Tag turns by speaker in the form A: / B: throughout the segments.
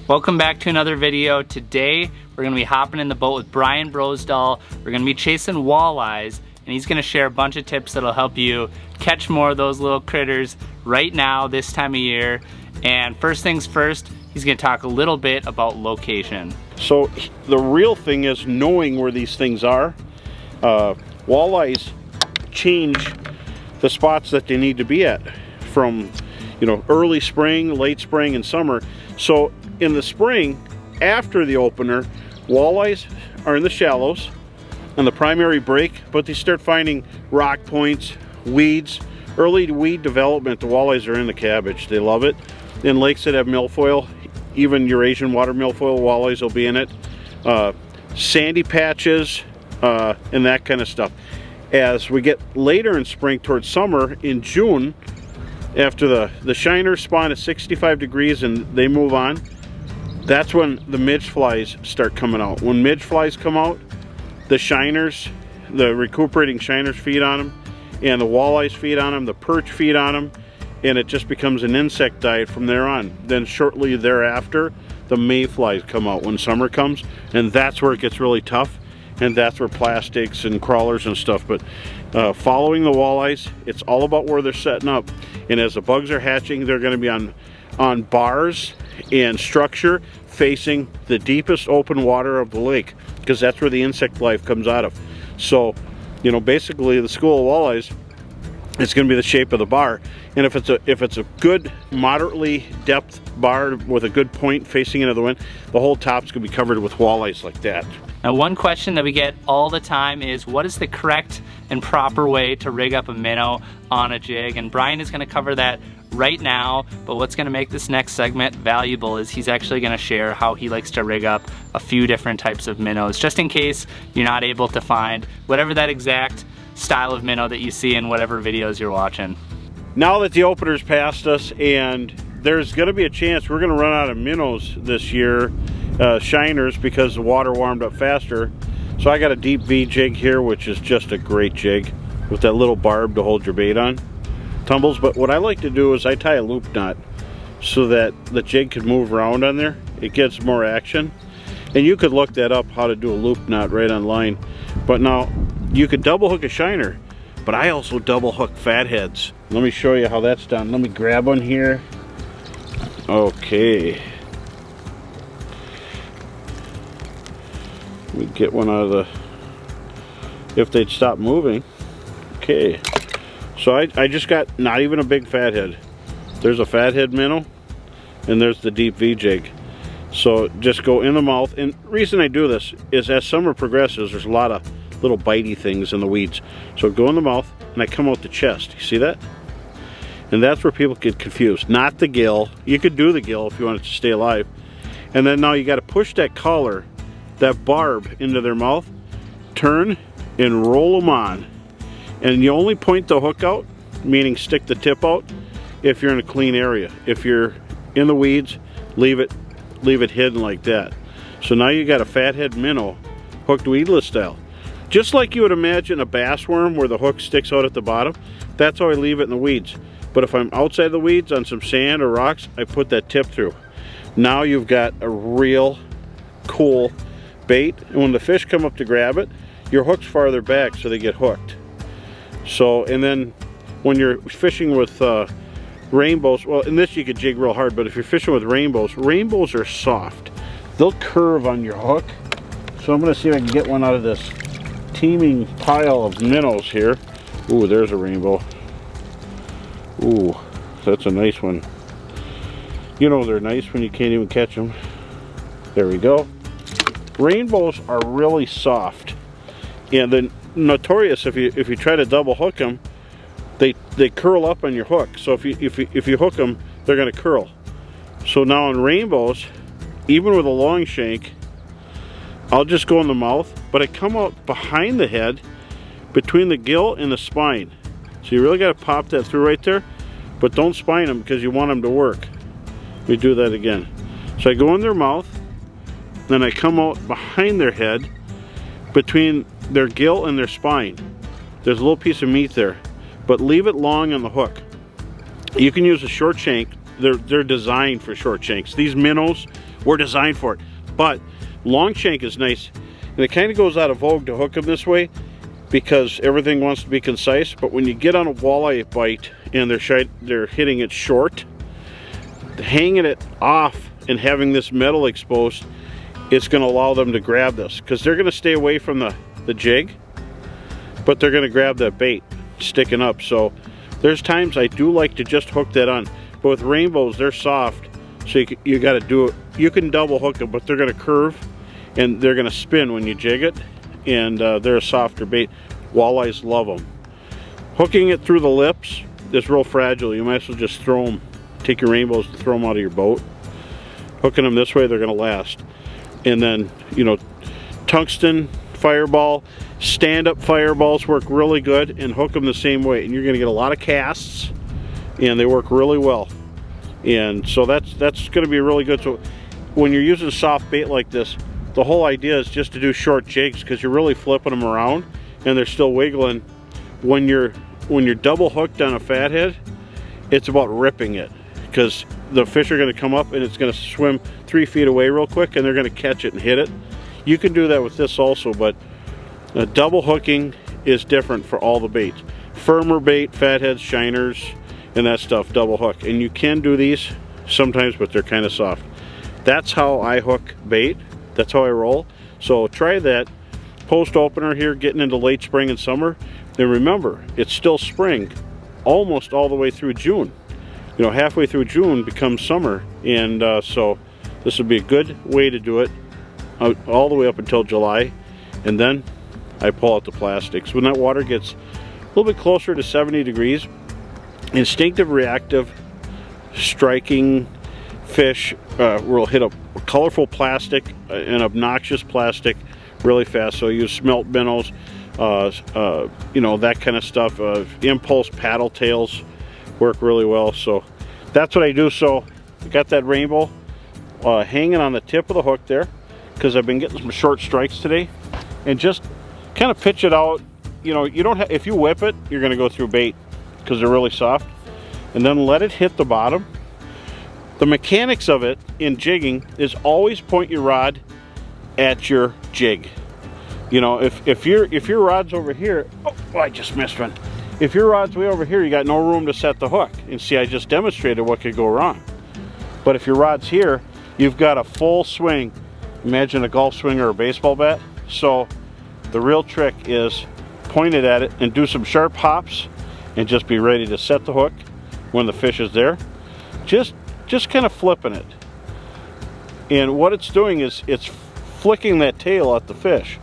A: Welcome back to another video. Today we're going to be hopping in the boat with Brian Brosdahl. We're going to be chasing walleyes, and he's going to share a bunch of tips that'll help you catch more of those little critters right now this time of year. And first things first, he's going to talk a little bit about location.
B: So the real thing is knowing where these things are. Walleyes change the spots that they need to be at from, you know, early spring, late spring, and summer. So in the spring, after the opener, walleyes are in the shallows on the primary break, but they start finding rock points, weeds. Early weed development, the walleyes are in the cabbage. They love it. In lakes that have milfoil, even Eurasian water milfoil, walleyes will be in it. Sandy patches and that kind of stuff. As we get later in spring towards summer, in June, after the shiners spawn at 65 degrees and they move on, that's when the midge flies start coming out. When midge flies come out, the shiners, the recuperating shiners feed on them, and the walleyes feed on them, the perch feed on them, and it just becomes an insect diet from there on. Then shortly thereafter, the mayflies come out when summer comes, and that's where it gets really tough, and that's where plastics and crawlers and stuff. But following the walleyes, it's all about where they're setting up. And as the bugs are hatching, they're going to be on bars and structure facing the deepest open water of the lake, because that's where the insect life comes out of. So, you know, basically the school of walleyes, it's going to be the shape of the bar. And if it's a good moderately depth bar with a good point facing into the wind, the whole top's going to be covered with walleyes like that.
A: Now, one question that we get all the time is, what is the correct and proper way to rig up a minnow on a jig? And Brian is going to cover that right now, but what's going to make this next segment valuable is he's actually going to share how he likes to rig up a few different types of minnows, just in case you're not able to find whatever that exact style of minnow that you see in whatever videos you're watching.
B: Now that the opener's passed us, and there's going to be a chance we're going to run out of minnows this year, shiners, because the water warmed up faster. So I got a deep V jig here, which is just a great jig with that little barb to hold your bait on. Tumbles, but what I like to do is I tie a loop knot so that the jig can move around on there. It gets more action. And you could look that up, how to do a loop knot, right online. But now you could double hook a shiner, but I also double hook fatheads. Let me show you how that's done. Let me grab one here. Okay. Let me get one out of the, if they'd stop moving. Okay. So I just got not even a big fathead. There's a fathead minnow, and there's the deep V jig. So just go in the mouth. And the reason I do this is as summer progresses, there's a lot of little bitey things in the weeds. So go in the mouth, and I come out the chest. You see that? And that's where people get confused. Not the gill. You could do the gill if you want it to stay alive. And then now you got to push that collar, that barb, into their mouth, turn, and roll them on. And you only point the hook out, meaning stick the tip out, if you're in a clean area. If you're in the weeds, leave it hidden like that. So now you got a fathead minnow hooked weedless style. Just like you would imagine a bass worm where the hook sticks out at the bottom, that's how I leave it in the weeds. But if I'm outside the weeds on some sand or rocks, I put that tip through. Now you've got a real cool bait, and when the fish come up to grab it, your hook's farther back so they get hooked. So, and then when you're fishing with rainbows, well, in this you could jig real hard, but if you're fishing with rainbows are soft. They'll curve on your hook. So I'm going to see if I can get one out of this teeming pile of minnows here. Ooh, there's a rainbow. Ooh, that's a nice one. You know they're nice when you can't even catch them. There we go. Rainbows are really soft, and then notorious if you try to double hook them, they curl up on your hook. So if you hook them, they're going to curl. So now on rainbows, even with a long shank, I'll just go in the mouth, but I come out behind the head, between the gill and the spine. So you really got to pop that through right there, but don't spine them because you want them to work. Let me do that again. So I go in their mouth, then I come out behind their head, between their gill and their spine. There's a little piece of meat there, but leave it long on the hook. You can use a short shank. They're designed for short shanks. These minnows were designed for it. But long shank is nice, and it kind of goes out of vogue to hook them this way because everything wants to be concise. But when you get on a walleye bite and they're hitting it short, hanging it off and having this metal exposed, it's going to allow them to grab this, because they're going to stay away from the jig, but they're going to grab that bait sticking up. So there's times I do like to just hook that on. But with rainbows, they're soft, so you got to do it. You can double hook them, but they're going to curve and they're going to spin when you jig it, and they're a softer bait. Walleyes love them. Hooking it through the lips is real fragile. You might as well just throw them, take your rainbows and throw them out of your boat. Hooking them this way, they're going to last. And then, you know, tungsten fireball, stand-up fireballs work really good, and hook them the same way, and you're going to get a lot of casts, and they work really well. And so that's going to be really good. So when you're using soft bait like this, the whole idea is just to do short jigs, because you're really flipping them around and they're still wiggling. When you're double hooked on a fathead, it's about ripping it, because the fish are going to come up and it's going to swim 3 feet away real quick, and they're going to catch it and hit it. You can do that with this also, but double hooking is different for all the baits. Firmer bait, fatheads, shiners, and that stuff, double hook. And you can do these sometimes, but they're kind of soft. That's how I hook bait. That's how I roll. So try that. Post opener here, getting into late spring and summer. And remember, it's still spring almost all the way through June. You know, halfway through June becomes summer, and so this would be a good way to do it all the way up until July. And then I pull out the plastics. When that water gets a little bit closer to 70 degrees, instinctive, reactive, striking fish will hit a colorful plastic, an obnoxious plastic, really fast. So I use smelt minnows, you know, that kind of stuff. Impulse paddle tails work really well. So that's what I do. So I got that rainbow hanging on the tip of the hook there, because I've been getting some short strikes today, and just kind of pitch it out. You know, you don't have, if you whip it, you're going to go through bait because they're really soft, and then let it hit the bottom. The mechanics of it in jigging is always point your rod at your jig. You know, if your rod's over here, oh, I just missed one. If your rod's way over here, you got no room to set the hook. And see, I just demonstrated what could go wrong. But if your rod's here, you've got a full swing. Imagine a golf swing or a baseball bat. So the real trick is point it at it and do some sharp hops, and just be ready to set the hook when the fish is there. Just kind of flipping it. And what it's doing is it's flicking that tail at the fish.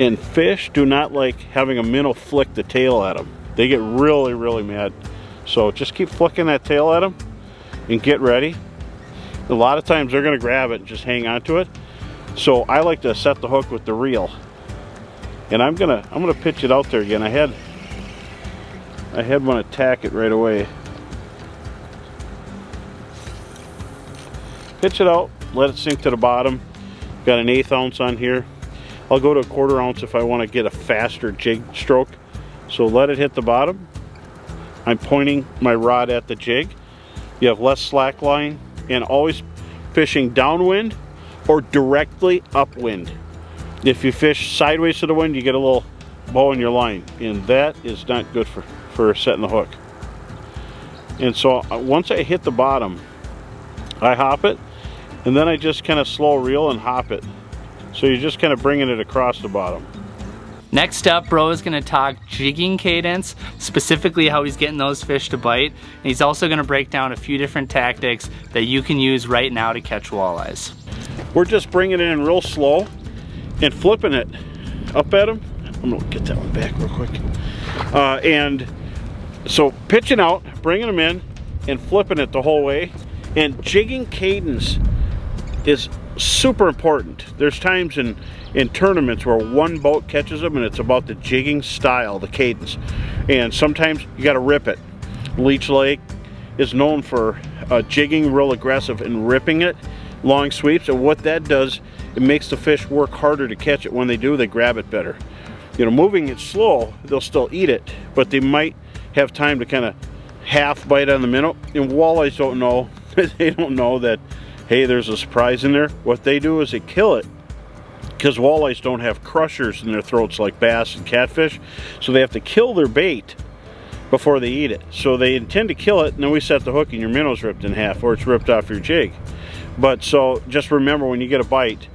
B: And fish do not like having a minnow flick the tail at them. They get really, really mad. So just keep flicking that tail at them and get ready. A lot of times they're going to grab it and just hang on to it. So I like to set the hook with the reel. And I'm gonna pitch it out there again. I had one attack it right away. Pitch it out, let it sink to the bottom. Got an 1/8 ounce on here. I'll go to a 1/4 ounce if I want to get a faster jig stroke. So let it hit the bottom. I'm pointing my rod at the jig. You have less slack line, and always fishing downwind or directly upwind. If you fish sideways to the wind, you get a little bow in your line, and that is not good for setting the hook. And so once I hit the bottom, I hop it, and then I just kind of slow reel and hop it. So you're just kind of bringing it across the bottom.
A: Next up, Bro is gonna talk jigging cadence, specifically how he's getting those fish to bite. And he's also gonna break down a few different tactics that you can use right now to catch walleyes.
B: We're just bringing it in real slow and flipping it up at them. I'm gonna get that one back real quick. And so pitching out, bringing them in, and flipping it the whole way. And jigging cadence is super important. There's times in tournaments where one boat catches them, and it's about the jigging style, the cadence. And sometimes you got to rip it. Leech Lake is known for jigging real aggressive and ripping it, long sweeps. And what that does, it makes the fish work harder to catch it. When they do, they grab it better. You know, moving it slow, they'll still eat it, but they might have time to kind of half bite on the minnow. And walleyes don't know. They don't know that hey, there's a surprise in there. What they do is they kill it, because walleyes don't have crushers in their throats like bass and catfish, so they have to kill their bait before they eat it. So they intend to kill it, and then we set the hook and your minnow's ripped in half, or it's ripped off your jig. But so just remember, when you get a bite,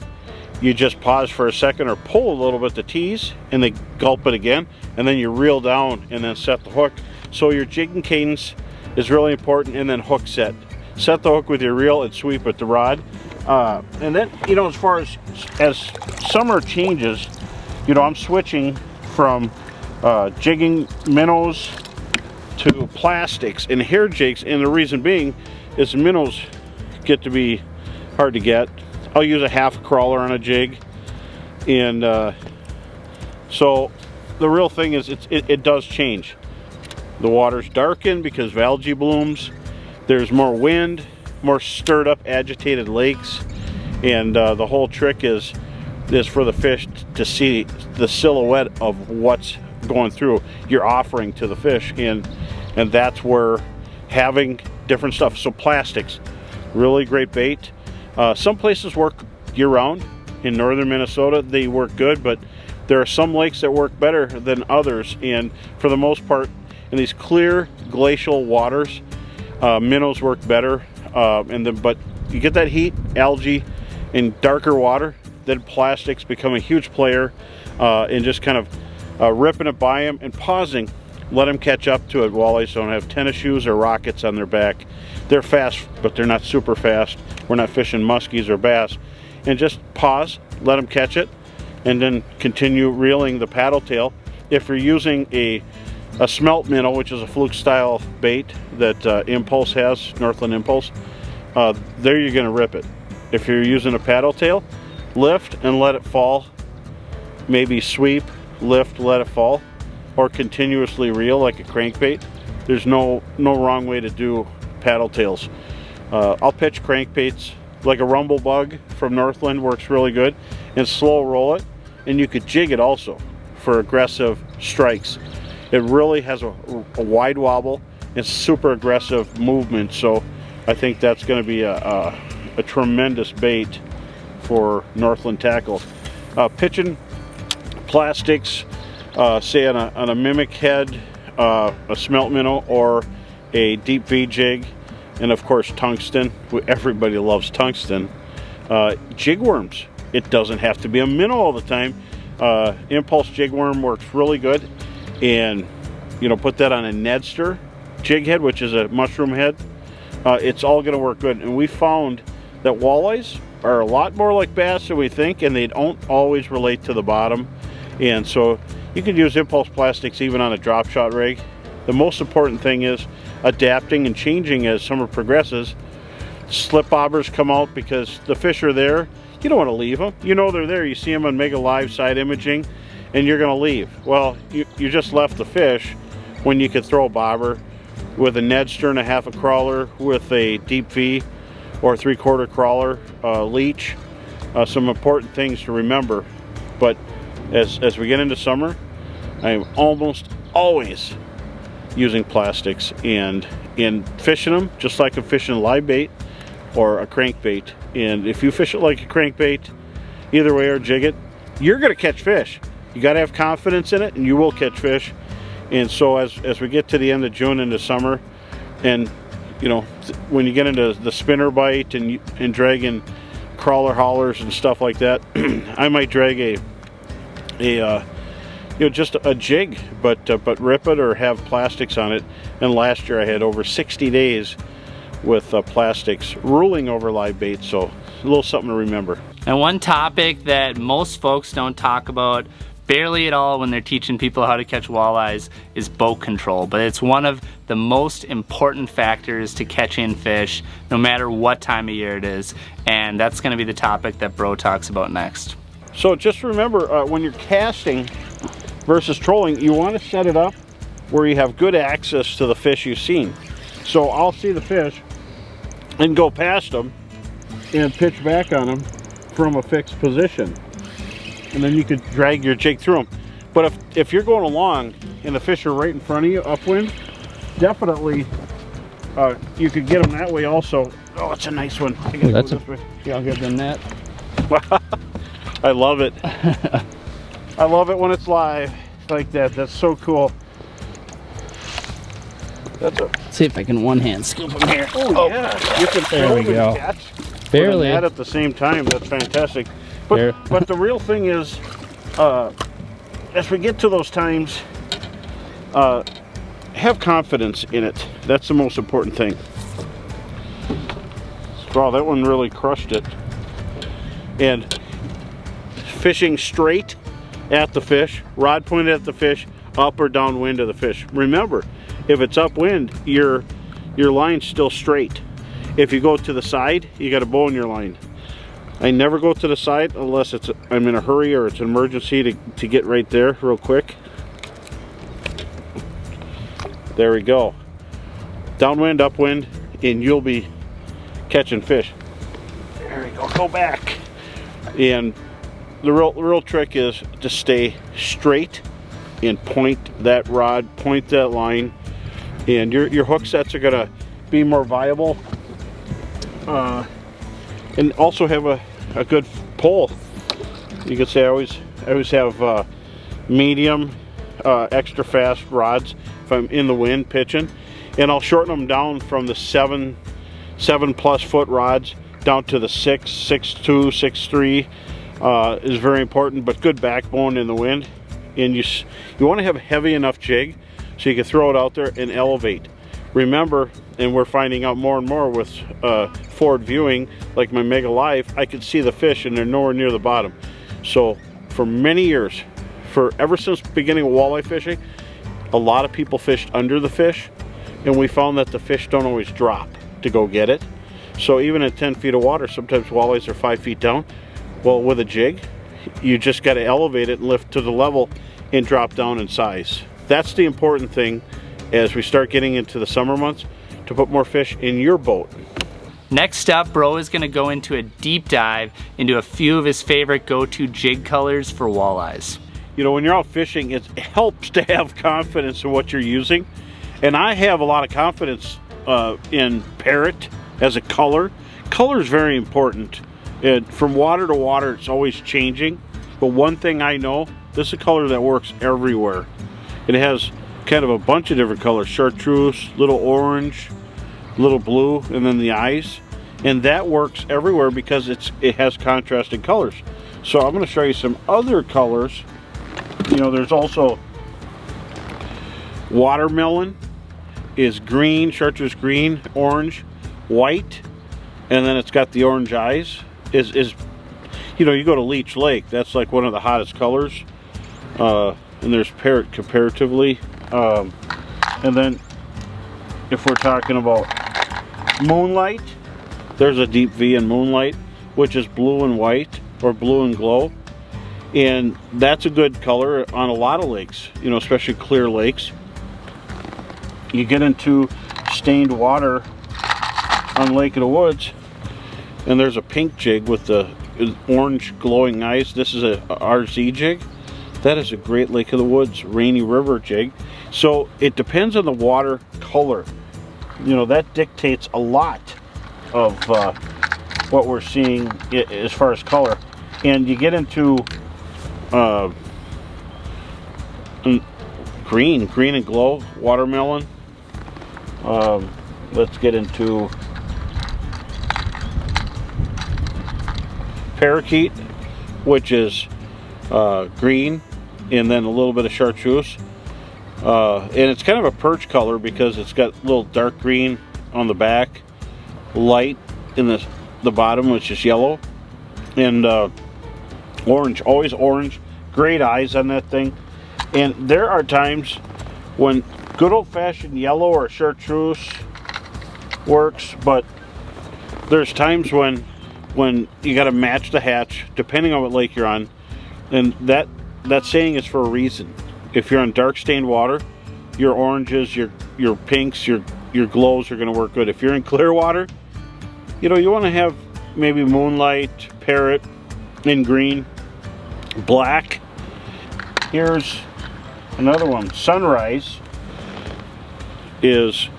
B: you just pause for a second or pull a little bit to tease, and then gulp it again, and then you reel down and then set the hook. So your jigging cadence is really important, and then hook set. Set the hook with your reel and sweep with the rod. And then, you know, as far as summer changes, you know, I'm switching from jigging minnows to plastics and hair jigs, and the reason being is minnows get to be hard to get. I'll use a half crawler on a jig, and so the real thing is it does change. The water's darkened because of algae blooms. There's more wind, more stirred up, agitated lakes, and the whole trick is for the fish to see the silhouette of what's going through. You're offering to the fish, and that's where having different stuff. So plastics, really great bait. Some places work year-round. In northern Minnesota, they work good, but there are some lakes that work better than others, and for the most part, in these clear glacial waters, minnows work better. But you get that heat, algae, and darker water, then plastics become a huge player, and just kind of ripping it by them and pausing. Let them catch up to it. Walleyes don't have tennis shoes or rockets on their back. They're fast, but they're not super fast. We're not fishing muskies or bass. And just pause, let them catch it, and then continue reeling the paddle tail. If you're using a smelt minnow, which is a fluke style bait that Impulse has, Northland Impulse, there you're going to rip it. If you're using a paddle tail, lift and let it fall. Maybe sweep, lift, let it fall, or continuously reel like a crankbait. There's no wrong way to do paddle tails. I'll pitch crankbaits like a rumble bug from Northland, works really good, and slow roll it, and you could jig it also for aggressive strikes. It really has a wide wobble and super aggressive movement, so I think that's going to be a tremendous bait for Northland tackle. Pitching plastics, say on a mimic head, a smelt minnow, or a deep V jig, and of course tungsten. Everybody loves tungsten. Jig worms. It doesn't have to be a minnow all the time. Impulse jig worm works really good, and you know, put that on a Nedster jig head, which is a mushroom head. It's all going to work good, and we found that walleyes are a lot more like bass than we think, and they don't always relate to the bottom. And so you can use Impulse plastics even on a drop shot rig. The most important thing is adapting and changing as summer progresses. Slip bobbers come out because the fish are there. You don't want to leave them. You know they're there. You see them on Mega Live side imaging, and you're going to leave. Well, you just left the fish when you could throw a bobber with a Nedster and a half a crawler with a deep V or 3/4 crawler leech. Some important things to remember. But as we get into summer, I'm almost always using plastics and fishing them just like I'm fishing a live bait or a crankbait. And if you fish it like a crankbait, either way, or jig it, you're going to catch fish. You got to have confidence in it, and you will catch fish. And so as we get to the end of June into summer, and you know, when you get into the spinner bite and dragging crawler haulers and stuff like that, I might drag a you know, just a jig, but rip it or have plastics on it. And last year I had over 60 days with plastics ruling over live bait, so a little something to remember.
A: And one topic that most folks don't talk about barely at all when they're teaching people how to catch walleyes is boat control, but it's one of the most important factors to catching fish no matter what time of year it is, and that's going to be the topic that Bro talks about next.
B: So just remember, when you're casting versus trolling, you want to set it up where you have good access to the fish you've seen. So I'll see the fish and go past them and pitch back on them from a fixed position, and then you could drag your jig through them. But if you're going along and the fish are right in front of you upwind, definitely You could get them that way also. Oh, it's a nice one. I gotta go this way.
A: Yeah, I'll give them that.
B: I love it. I love it when it's live like that. That's so cool.
A: Let's see if I can one-hand scoop them here.
B: Oh, yeah. You can
A: there we go. Barely.
B: That at the same time. That's fantastic. But the real thing is, as we get to those times, have confidence in it. That's the most important thing. Wow, that one really crushed it. And fishing straight at the fish, rod pointed at the fish, up or downwind of the fish. Remember, if it's upwind, your line's still straight. If you go to the side, you got a bow in your line. I never go to the side unless I'm in a hurry or it's an emergency to get right there real quick. There we go. Downwind, upwind, and you'll be catching fish. There we go. Go back. And the real trick is to stay straight and point that rod, point that line, and your hook sets are gonna be more viable, and also have a good pull. You could say I always have medium, extra fast rods if I'm in the wind pitching, and I'll shorten them down from the 7+ foot rods down to the 6, 6.2, 6.3 is very important, but good backbone in the wind. And you want to have a heavy enough jig so you can throw it out there and elevate. Remember, and we're finding out more and more with forward viewing, like my Mega Live, I could see the fish and they're nowhere near the bottom. So for many years, ever since the beginning of walleye fishing, a lot of people fished under the fish, and we found that the fish don't always drop to go get it. So even at 10 feet of water, sometimes walleyes are 5 feet down. Well, with a jig, you just got to elevate it and lift to the level and drop down in size. That's the important thing as we start getting into the summer months, to put more fish in your boat.
A: Next up, Bro is going to go into a deep dive into a few of his favorite go-to jig colors for walleyes.
B: You know, when you're out fishing, it helps to have confidence in what you're using. And I have a lot of confidence in Parrot as a color. Color is very important. From water to water, it's always changing. But one thing I know, this is a color that works everywhere. It has kind of a bunch of different colors: chartreuse, little orange, little blue, and then the eyes. And that works everywhere because it has contrasting colors. So I'm going to show you some other colors. You know, there's also watermelon is green, chartreuse green, orange, white, and then it's got the orange eyes. You know, you go to Leech Lake, that's like one of the hottest colors, and there's Parrot comparatively. And then if we're talking about Moonlight, there's a deep V in Moonlight, which is blue and white or blue and glow, and that's a good color on a lot of lakes, you know, especially clear lakes. You get into stained water on Lake of the Woods, and there's a pink jig with the orange glowing eyes. This is a RZ jig. That is a great Lake of the Woods Rainy River jig. So it depends on the water color. You know, that dictates a lot of what we're seeing as far as color. And you get into green and glow, watermelon. Let's get into parakeet, which is green and then a little bit of chartreuse, and it's kind of a perch color because it's got a little dark green on the back, light in the bottom, which is yellow, and orange, always orange. Great eyes on that thing. And there are times when good old-fashioned yellow or chartreuse works, but there's times when you got to match the hatch depending on what lake you're on, and that saying is for a reason. If you're on dark stained water, your oranges, your pinks, your glows are going to work good. If you're in clear water, you know, you want to have maybe Moonlight, Parrot in green, black. Here's another one. Sunrise is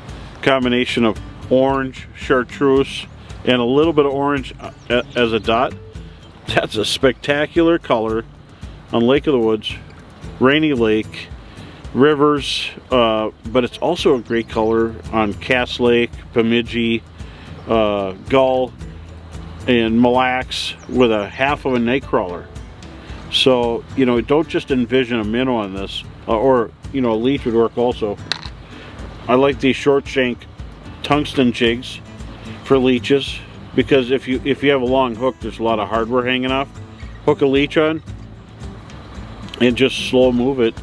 B: combination of orange, chartreuse, and a little bit of orange as a dot. That's a spectacular color on Lake of the Woods, Rainy Lake, rivers, but it's also a great color on Cass Lake, Bemidji, Gull, and Mille Lacs with a half of a nightcrawler. So, you know, don't just envision a minnow on this, or, you know, a leech would work also. I like these short shank tungsten jigs for leeches, because if you have a long hook, there's a lot of hardware hanging off. Hook a leech on and just slow move it.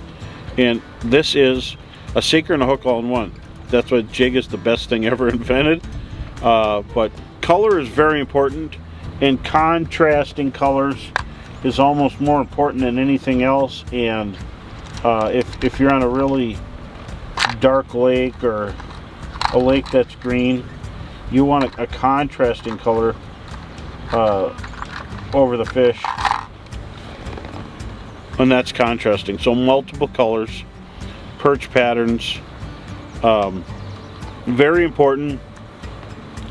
B: And this is a sinker and a hook all in one. That's why jig is the best thing ever invented. But color is very important, and contrasting colors is almost more important than anything else. And if you're on a really dark lake or a lake that's green, you want a contrasting color over the fish, and that's contrasting. So multiple colors, perch patterns, very important.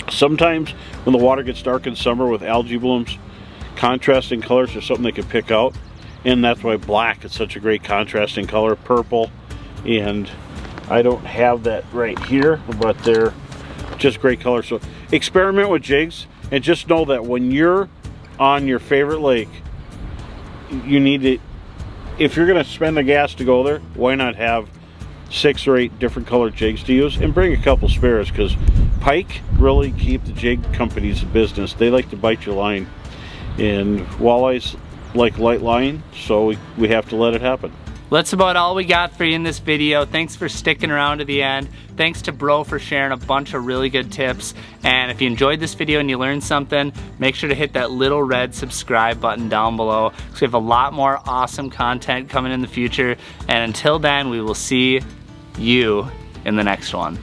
B: Sometimes when the water gets dark in summer with algae blooms, contrasting colors are something they can pick out, and that's why black is such a great contrasting color, purple, and I don't have that right here, but they're just great colors. So experiment with jigs, and just know that when you're on your favorite lake, you need to, if you're going to spend the gas to go there, why not have 6 or 8 different colored jigs to use, and bring a couple spares, because pike really keep the jig companies in business. They like to bite your line, and walleyes like light line, so we have to let it happen.
A: That's about all we got for you in this video. Thanks for sticking around to the end. Thanks to Bro for sharing a bunch of really good tips. And if you enjoyed this video and you learned something, make sure to hit that little red subscribe button down below, because we have a lot more awesome content coming in the future. And until then, we will see you in the next one.